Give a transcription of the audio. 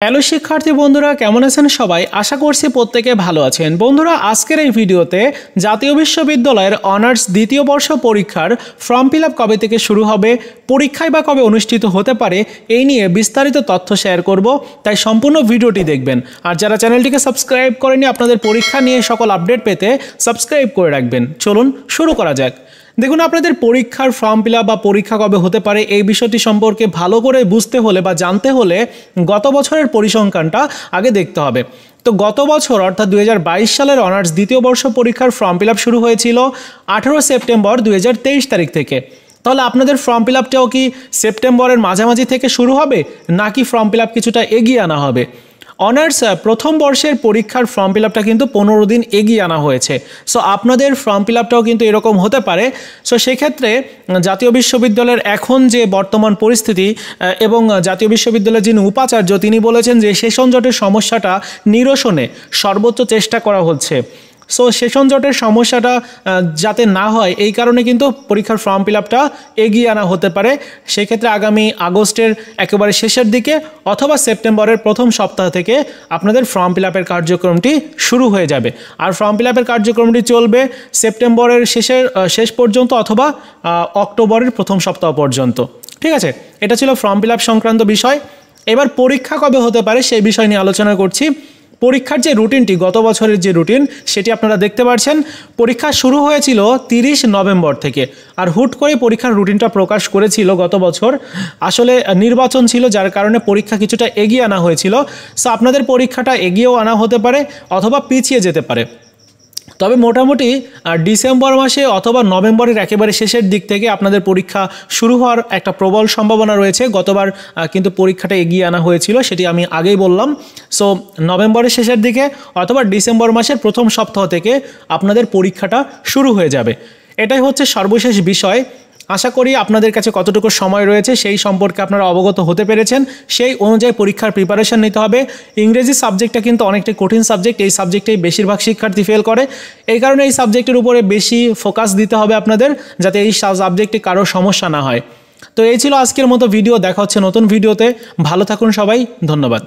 Hello শিক্ষার্থী বন্ধুরা, কেমন আছেন সবাই? আশা করছি প্রত্যেকে ভালো আছেন। বন্ধুরা, আজকের এই ভিডিওতে জাতীয় বিশ্ববিদ্যালয়ের অনার্স দ্বিতীয় বর্ষ পরীক্ষার ফর্ম ফিল আপ কবে থেকে শুরু হবে, পরীক্ষায় বা কবে অনুষ্ঠিত হতে পারে, এই নিয়ে বিস্তারিত তথ্য শেয়ার করব। তাই সম্পূর্ণ ভিডিওটি দেখবেন। আর যারা চ্যানেলটিকে সাবস্ক্রাইব করেনি, আপনাদের পরীক্ষা নিয়ে সকল আপডেট পেতে সাবস্ক্রাইব করে রাখবেন। চলুন শুরু করা যাক। দেখুন, আপনাদের পরীক্ষার ফর্ম ফিল আপ বা পরীক্ষা কবে হতে পারে এই বিষয়টি সম্পর্কে ভালো করে বুঝতে হলে বা জানতে হলে গত বছরের পরিসংখ্যানটা আগে দেখতে হবে। তো গত বছর অর্থাৎ 2022 সালের অনার্স দ্বিতীয় বর্ষ পরীক্ষার ফর্ম ফিল আপ শুরু হয়েছিল 18 সেপ্টেম্বর 2023 তারিখ থেকে। তাহলে আপনাদের ফর্ম ফিল আপটাও কি সেপ্টেম্বরের মাঝামাঝি থেকে শুরু হবে, নাকি ফর্ম ফিল আপ কিছুটা এগিয়ে আনা হবে? অনার্স প্রথম বর্ষের পরীক্ষার ফর্ম ফিল আপটা কিন্তু 15 দিন এগিয়ে আনা হয়েছে। সো আপনাদের ফর্ম ফিল আপটাও কিন্তু এরকম হতে পারে। সো সেক্ষেত্রে জাতীয় বিশ্ববিদ্যালয়ের এখন যে বর্তমান পরিস্থিতি এবং জাতীয় বিশ্ববিদ্যালয়ের যিনি উপাচার্য তিনি বলেছেন যে সেশন জটের সমস্যাটা নিরসনে সর্বোচ্চ চেষ্টা করা হচ্ছে। সো সেশন জটের সমস্যাটা যাতে না হয় এই কারণে কিন্তু পরীক্ষার ফর্ম ফিল আপটা এগিয়ে আনা হতে পারে। সেক্ষেত্রে আগামী আগস্টের একেবারে শেষের দিকে অথবা সেপ্টেম্বরের প্রথম সপ্তাহ থেকে আপনাদের ফর্ম ফিল আপের কার্যক্রমটি শুরু হয়ে যাবে। আর ফর্ম ফিল আপের কার্যক্রমটি চলবে সেপ্টেম্বরের শেষ পর্যন্ত অথবা অক্টোবরের প্রথম সপ্তাহ পর্যন্ত। ঠিক আছে, এটা ছিল ফর্ম ফিল আপ সংক্রান্ত বিষয়। এবার পরীক্ষা কবে হতে পারে সেই বিষয় নিয়ে আলোচনা করছি। পরীক্ষার যে রুটিনটি, গত বছরের যে রুটিন সেটি আপনারা দেখতে পাচ্ছেন। পরীক্ষা শুরু হয়েছিল 30 নভেম্বর থেকে, আর হুট করে পরীক্ষার রুটিনটা প্রকাশ করেছিল গত বছর। আসলে নির্বাচন ছিল, যার কারণে পরীক্ষা কিছুটা এগিয়ে আনা হয়েছিল। সো আপনাদের পরীক্ষাটা এগিয়েও আনা হতে পারে অথবা পিছিয়ে যেতে পারে। তবে মোটামুটি ডিসেম্বর মাসে অথবা নভেম্বরের একেবারে শেষের দিক থেকে আপনাদের পরীক্ষা শুরু হওয়ার একটা প্রবল সম্ভাবনা রয়েছে। গতবার কিন্তু পরীক্ষাটা এগিয়ে আনা হয়েছিল, সেটি আমি আগেই বললাম। সো নভেম্বরের শেষের দিকে অথবা ডিসেম্বর মাসের প্রথম সপ্তাহ থেকে আপনাদের পরীক্ষাটা শুরু হয়ে যাবে। এটাই হচ্ছে সর্বশেষ বিষয়। আশা করি আপনাদের কাছে কতটুকু সময় রয়েছে সেই সম্পর্কে আপনারা অবগত হতে পেরেছেন। সেই অনুযায়ী পরীক্ষার প্রিপারেশন নিতে হবে। ইংরেজি সাবজেক্টটা কিন্তু অনেকটাই কঠিন সাবজেক্ট। এই সাবজেক্টেই বেশিরভাগ শিক্ষার্থী ফেল করে। এই কারণে এই সাবজেক্টের উপরে বেশি ফোকাস দিতে হবে আপনাদের, যাতে এই সাবজেক্টে কারো সমস্যা না হয়। তো এই ছিল আজকের মতো ভিডিও। দেখা হচ্ছে নতুন ভিডিওতে। ভালো থাকুন সবাই, ধন্যবাদ।